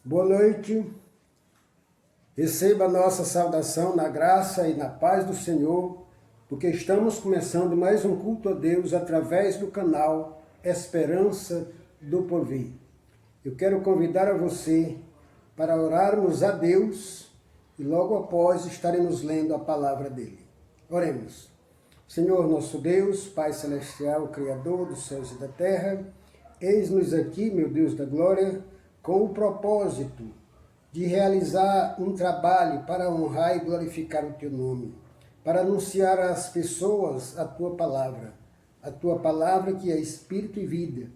Boa noite, receba a nossa saudação na graça e na paz do Senhor, porque estamos começando mais um culto a Deus através do canal Esperança do Porvir. Eu quero convidar a você para orarmos a Deus e logo após estaremos lendo a palavra dele. Oremos. Senhor nosso Deus, Pai Celestial, Criador dos céus e da terra, eis-nos aqui, meu Deus da glória, com o propósito de realizar um trabalho para honrar e glorificar o Teu nome, para anunciar às pessoas a Tua palavra que é Espírito e vida,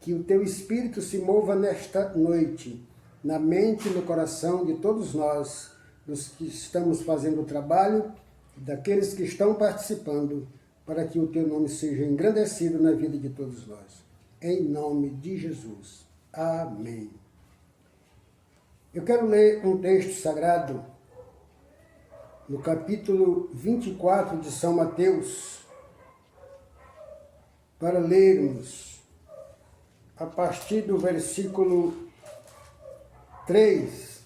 que o Teu Espírito se mova nesta noite, na mente e no coração de todos nós, dos que estamos fazendo o trabalho, daqueles que estão participando, para que o Teu nome seja engrandecido na vida de todos nós. Em nome de Jesus. Amém. Eu quero ler um texto sagrado no capítulo 24 de São Mateus, para lermos a partir do versículo 3,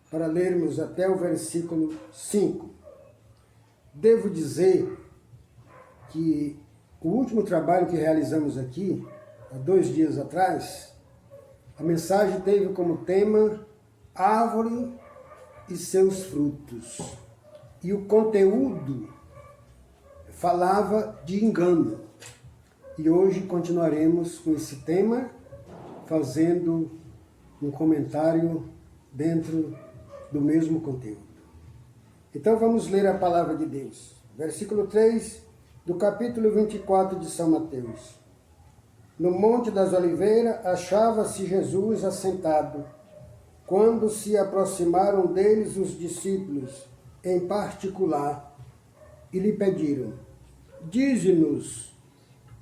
para lermos até o versículo 5. Devo dizer que o último trabalho que realizamos aqui, há 2 dias atrás, a mensagem teve como tema árvore e seus frutos. E o conteúdo falava de engano. E hoje continuaremos com esse tema, fazendo um comentário dentro do mesmo conteúdo. Então vamos ler a palavra de Deus. Versículo 3 do capítulo 24 de São Mateus. No Monte das Oliveiras achava-se Jesus assentado, quando se aproximaram deles os discípulos, em particular, e lhe pediram: dize-nos,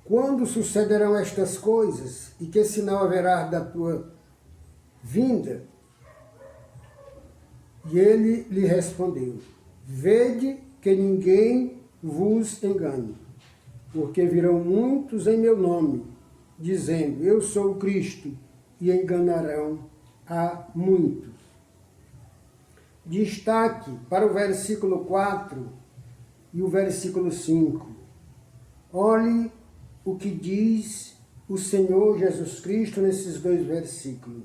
quando sucederão estas coisas, e que sinal haverá da tua vinda? E ele lhe respondeu: vede que ninguém vos engane, porque virão muitos em meu nome, dizendo, eu sou o Cristo, e enganarão a muitos. Destaque para o versículo 4 e o versículo 5. Olhe o que diz o Senhor Jesus Cristo nesses 2 versículos.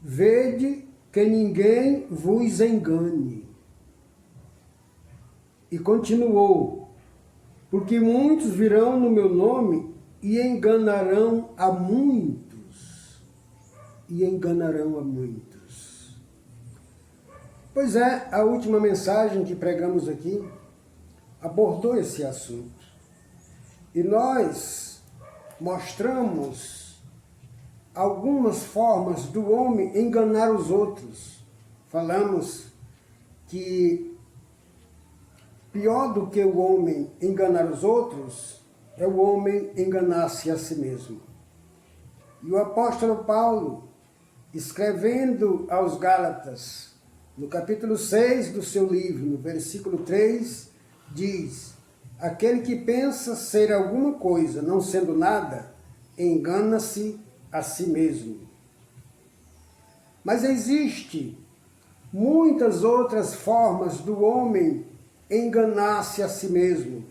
Vede que ninguém vos engane. E continuou, porque muitos virão no meu nome e enganarão a muitos. E enganarão a muitos. Pois é, a última mensagem que pregamos aqui abordou esse assunto. E nós mostramos algumas formas do homem enganar os outros. Falamos que pior do que o homem enganar os outros é o homem enganar-se a si mesmo. E o apóstolo Paulo, escrevendo aos Gálatas, no capítulo 6 do seu livro, no versículo 3, diz: aquele que pensa ser alguma coisa, não sendo nada, engana-se a si mesmo. Mas existe muitas outras formas do homem enganar-se a si mesmo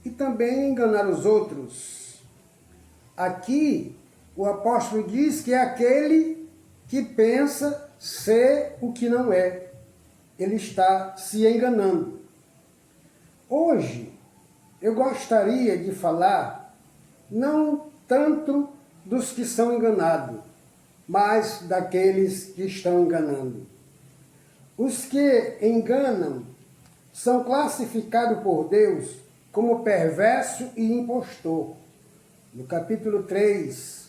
e também enganar os outros. Aqui, o apóstolo diz que é aquele que pensa ser o que não é. Ele está se enganando. Hoje, eu gostaria de falar não tanto dos que são enganados, mas daqueles que estão enganando. Os que enganam são classificados por Deus como perverso e impostor. No capítulo 3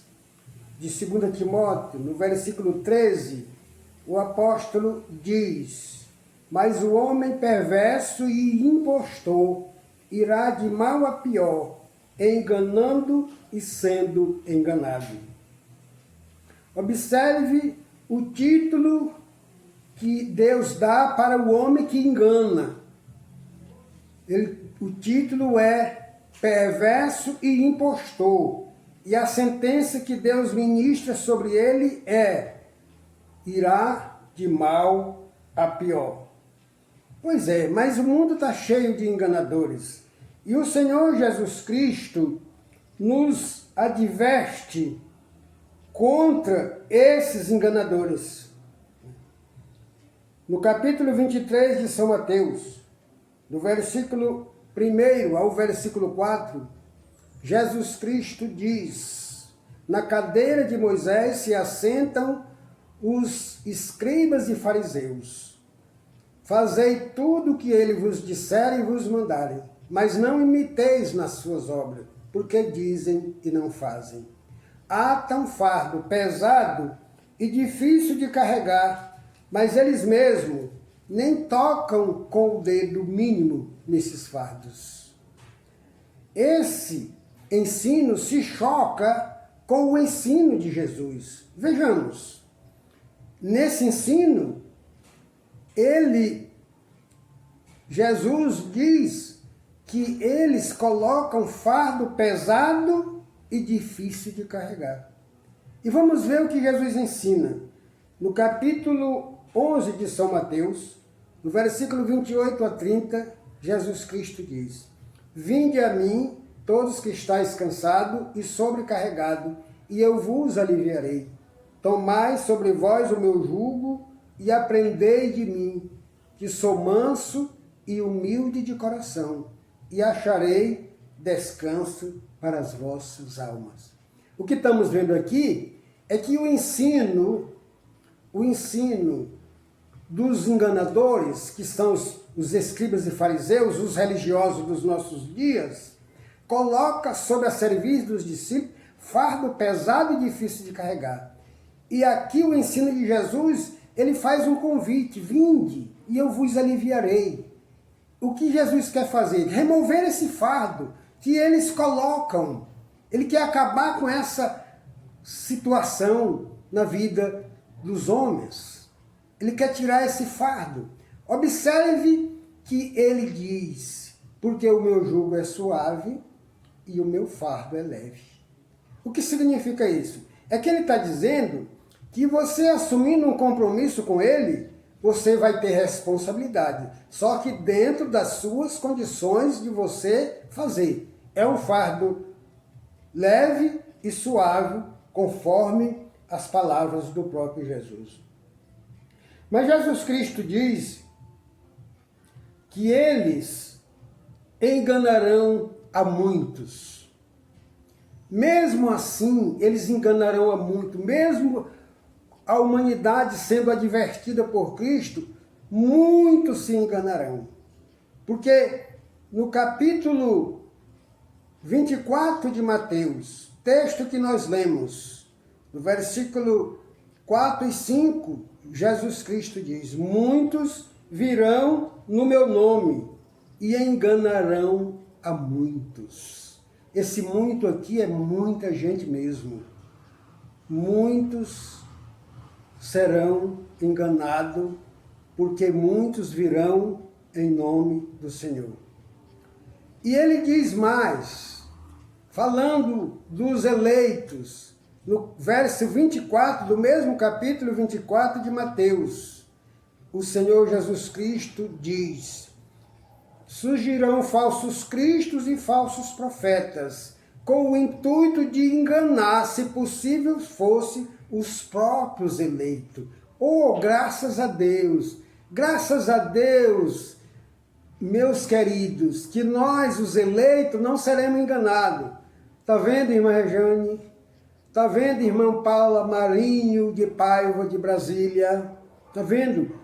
de 2 Timóteo, no versículo 13, o apóstolo diz: mas o homem perverso e impostor irá de mal a pior, enganando e sendo enganado. Observe o título que Deus dá para o homem que engana. O título é perverso e impostor. E a sentença que Deus ministra sobre ele é irá de mal a pior. Pois é, mas o mundo está cheio de enganadores. E o Senhor Jesus Cristo nos adverte contra esses enganadores. No capítulo 23 de São Mateus, do versículo 1 ao versículo 4, Jesus Cristo diz: na cadeira de Moisés se assentam os escribas e fariseus. Fazei tudo o que ele vos disser e vos mandarem, mas não imiteis nas suas obras, porque dizem e não fazem. Atam fardo pesado e difícil de carregar, mas eles mesmos nem tocam com o dedo mínimo nesses fardos. Esse ensino se choca com o ensino de Jesus. Vejamos, nesse ensino, Jesus diz que eles colocam fardo pesado e difícil de carregar. E vamos ver o que Jesus ensina. No capítulo 11 de São Mateus, no versículo 28 a 30, Jesus Cristo diz: vinde a mim, todos que estáis cansados e sobrecarregados, e eu vos aliviarei. Tomai sobre vós o meu jugo e aprendei de mim, que sou manso e humilde de coração, e acharei descanso para as vossas almas. O que estamos vendo aqui é que o ensino dos enganadores, que são os escribas e fariseus, os religiosos dos nossos dias, coloca sobre a serviço dos discípulos fardo pesado e difícil de carregar. E aqui o ensino de Jesus, ele faz um convite: vinde e eu vos aliviarei. O que Jesus quer fazer? Remover esse fardo que eles colocam. Ele quer acabar com essa situação na vida dos homens. Ele quer tirar esse fardo. Observe que ele diz: porque o meu jugo é suave e o meu fardo é leve. O que significa isso? É que ele está dizendo que você, assumindo um compromisso com ele, você vai ter responsabilidade, só que dentro das suas condições de você fazer. É um fardo leve e suave, conforme as palavras do próprio Jesus. Mas Jesus Cristo diz que eles enganarão a muitos. Mesmo assim, eles enganarão a muito. Mesmo a humanidade sendo advertida por Cristo, muitos se enganarão. Porque no capítulo 24 de Mateus, texto que nós lemos, no versículo 4 e 5, Jesus Cristo diz: muitos virão no meu nome e enganarão a muitos. Esse muito aqui é muita gente mesmo. Muitos serão enganados, porque muitos virão em nome do Senhor. E ele diz mais, falando dos eleitos, no verso 24 do mesmo capítulo 24 de Mateus, o Senhor Jesus Cristo diz: surgirão falsos cristos e falsos profetas, com o intuito de enganar, se possível fosse, os próprios eleitos. Oh, graças a Deus, meus queridos, que nós, os eleitos, não seremos enganados. Está vendo, irmã Rejane? Está vendo, irmã Paula Marinho de Paiva, de Brasília? Está vendo?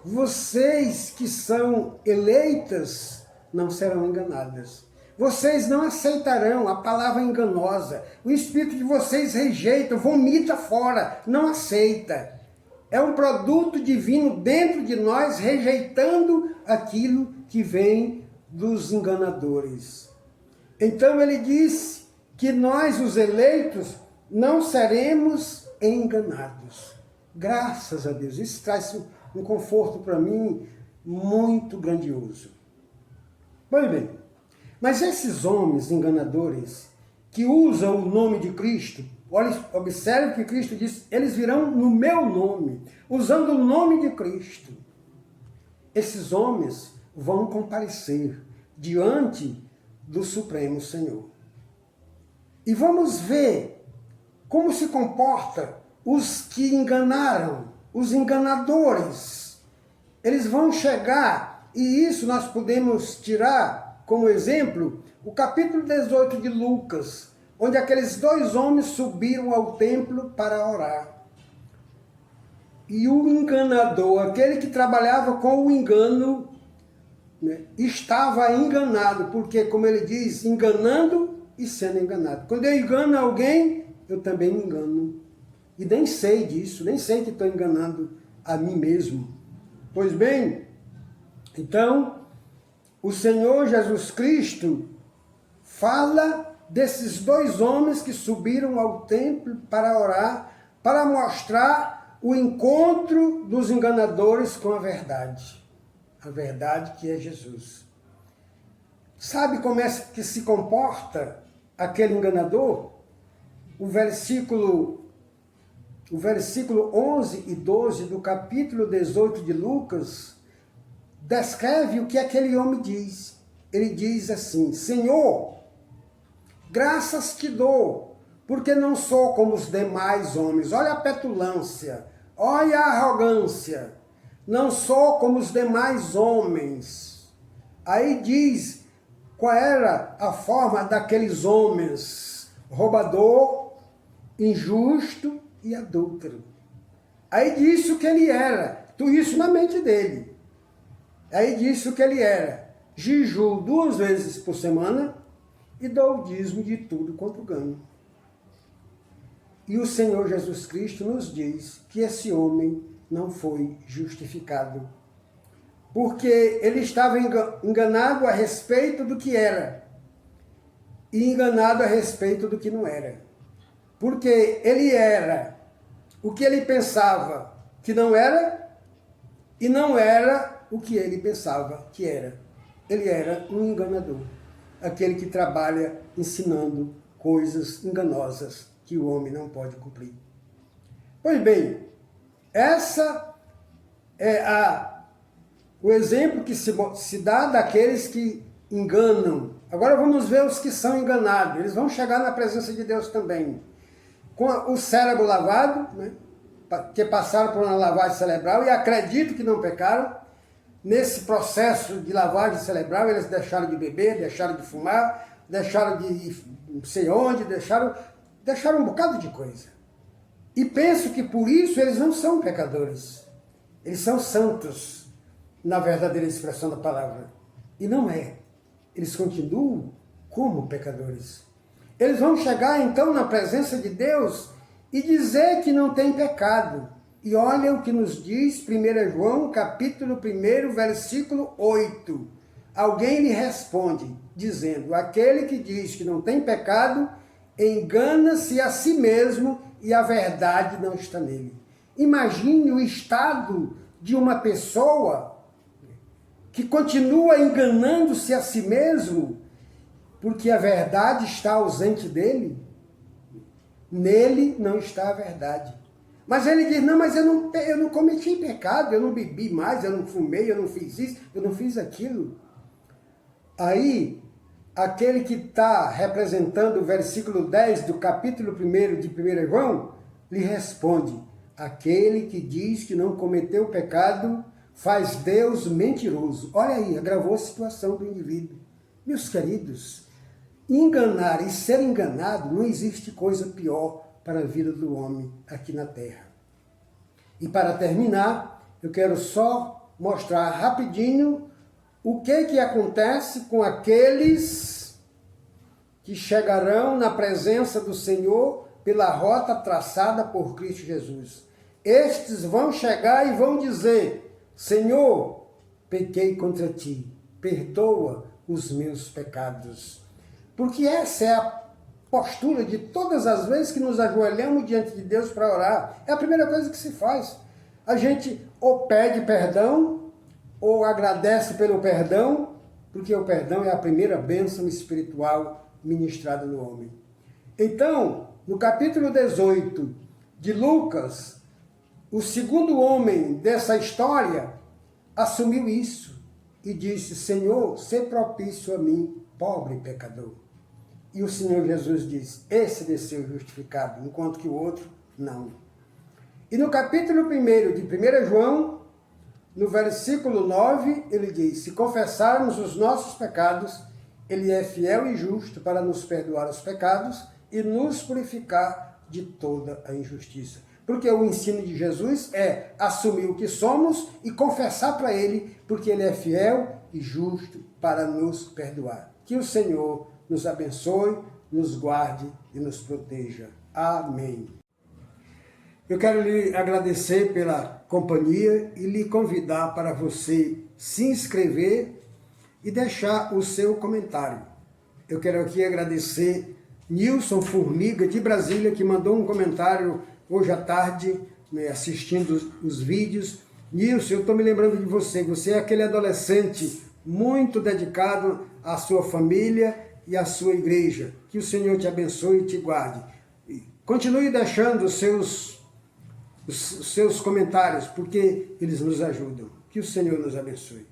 Vocês que são eleitas não serão enganadas. Vocês não aceitarão a palavra enganosa. O espírito de vocês rejeita, vomita fora, não aceita. É um produto divino dentro de nós, rejeitando aquilo que vem dos enganadores. Então ele diz que nós, os eleitos, não seremos enganados. Graças a Deus. Isso traz um conforto para mim muito grandioso. Pois bem, mas esses homens enganadores que usam o nome de Cristo, Observe que Cristo disse, eles virão no meu nome, usando o nome de Cristo. Esses homens vão comparecer diante do Supremo Senhor. E vamos ver como se comporta os que enganaram, os enganadores. Eles vão chegar, e isso nós podemos tirar como exemplo o capítulo 18 de Lucas, onde aqueles dois homens subiram ao templo para orar. E o enganador, aquele que trabalhava com o engano, né, estava enganado, porque, como ele diz, enganando e sendo enganado. Quando eu engano alguém, eu também me engano. E nem sei disso, nem sei que estou enganando a mim mesmo. Pois bem, então, o Senhor Jesus Cristo fala desses dois homens que subiram ao templo para orar, para mostrar o encontro dos enganadores com a verdade que é Jesus. Sabe como é que se comporta aquele enganador? O versículo 11 e 12 do capítulo 18 de Lucas descreve o que aquele homem diz. Ele diz assim: Senhor, graças te dou, porque não sou como os demais homens. Olha a petulância, olha a arrogância. Não sou como os demais homens. Aí diz qual era a forma daqueles homens: roubador, injusto e adúltero. Aí disse o que ele era, tudo isso na mente dele. Aí disse o que ele era: jejuo 2 vezes por semana e dou o dízimo de tudo quanto ganho. E o Senhor Jesus Cristo nos diz que esse homem não foi justificado, porque ele estava enganado a respeito do que era e enganado a respeito do que não era. Porque ele era o que ele pensava que não era e não era o que ele pensava que era. Ele era um enganador, aquele que trabalha ensinando coisas enganosas que o homem não pode cumprir. Pois bem, essa é o exemplo que se dá daqueles que enganam. Agora vamos ver os que são enganados. Eles vão chegar na presença de Deus também, com o cérebro lavado, né, que passaram por uma lavagem cerebral e acreditam que não pecaram. Nesse processo de lavagem cerebral, eles deixaram de beber, deixaram de fumar, deixaram de ir não sei onde, deixaram um bocado de coisa. E penso que por isso eles não são pecadores. Eles são santos, na verdadeira expressão da palavra. E não é. Eles continuam como pecadores. Eles vão chegar então na presença de Deus e dizer que não tem pecado. E olha o que nos diz 1 João, capítulo 1, versículo 8. Alguém lhe responde, dizendo: aquele que diz que não tem pecado, engana-se a si mesmo e a verdade não está nele. Imagine o estado de uma pessoa que continua enganando-se a si mesmo, porque a verdade está ausente dele. Nele não está a verdade. Mas ele diz: não, mas eu não cometi pecado, eu não bebi mais, eu não fumei, eu não fiz isso, eu não fiz aquilo. Aí, aquele que está representando o versículo 10 do capítulo 1 de 1 João, lhe responde: aquele que diz que não cometeu pecado, faz Deus mentiroso. Olha aí, agravou a situação do indivíduo. Meus queridos, enganar e ser enganado, não existe coisa pior para a vida do homem aqui na terra. E para terminar, eu quero só mostrar rapidinho o que acontece com aqueles que chegarão na presença do Senhor pela rota traçada por Cristo Jesus. Estes vão chegar e vão dizer: Senhor, pequei contra ti, perdoa os meus pecados. Porque essa é a postura de todas as vezes que nos ajoelhamos diante de Deus para orar. É a primeira coisa que se faz. A gente ou pede perdão, ou agradece pelo perdão, porque o perdão é a primeira bênção espiritual ministrada no homem. Então, no capítulo 18 de Lucas, o segundo homem dessa história assumiu isso e disse: Senhor, sê propício a mim, pobre pecador. E o Senhor Jesus disse: esse desceu justificado, enquanto que o outro não. E no capítulo 1 de 1 João, no versículo 9, ele diz: se confessarmos os nossos pecados, ele é fiel e justo para nos perdoar os pecados e nos purificar de toda a injustiça. Porque o ensino de Jesus é assumir o que somos e confessar para ele, porque ele é fiel e justo para nos perdoar. Que o Senhor nos abençoe, nos guarde e nos proteja. Amém. Eu quero lhe agradecer pela companhia e lhe convidar para você se inscrever e deixar o seu comentário. Eu quero aqui agradecer Nilson Formiga, de Brasília, que mandou um comentário hoje à tarde, assistindo os vídeos. Nilson, eu estou me lembrando de você. Você é aquele adolescente muito dedicado à sua família e à sua igreja. Que o Senhor te abençoe e te guarde. Continue deixando os seus comentários, porque eles nos ajudam. Que o Senhor nos abençoe.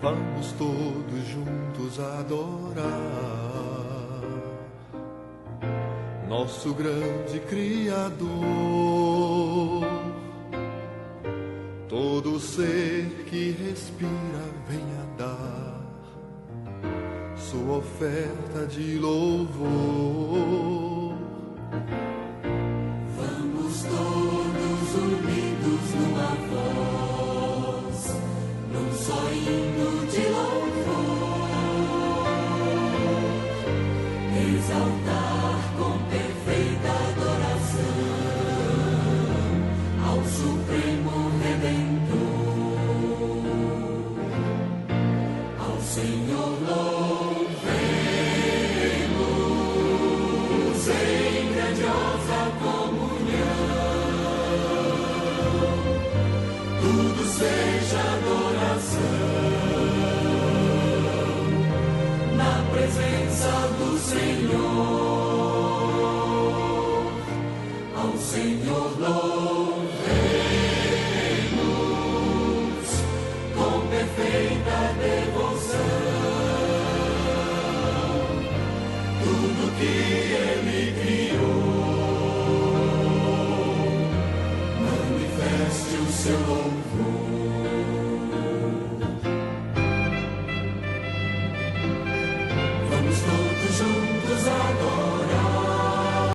Vamos todos juntos adorar nosso grande Criador. Todo ser que respira venha dar sua oferta de louvor. Vamos todos unidos numa voz, num só hino de louvor, exaltar com perfeita adoração ao Supremo Redentor, ao Senhor louvemos em grandiosa comunhão, tudo seja adoração na presença do Senhor, ao Senhor louvemos com perfeita devoção, tudo que Ele criou, manifeste o seu louvor. Vamos todos juntos adorar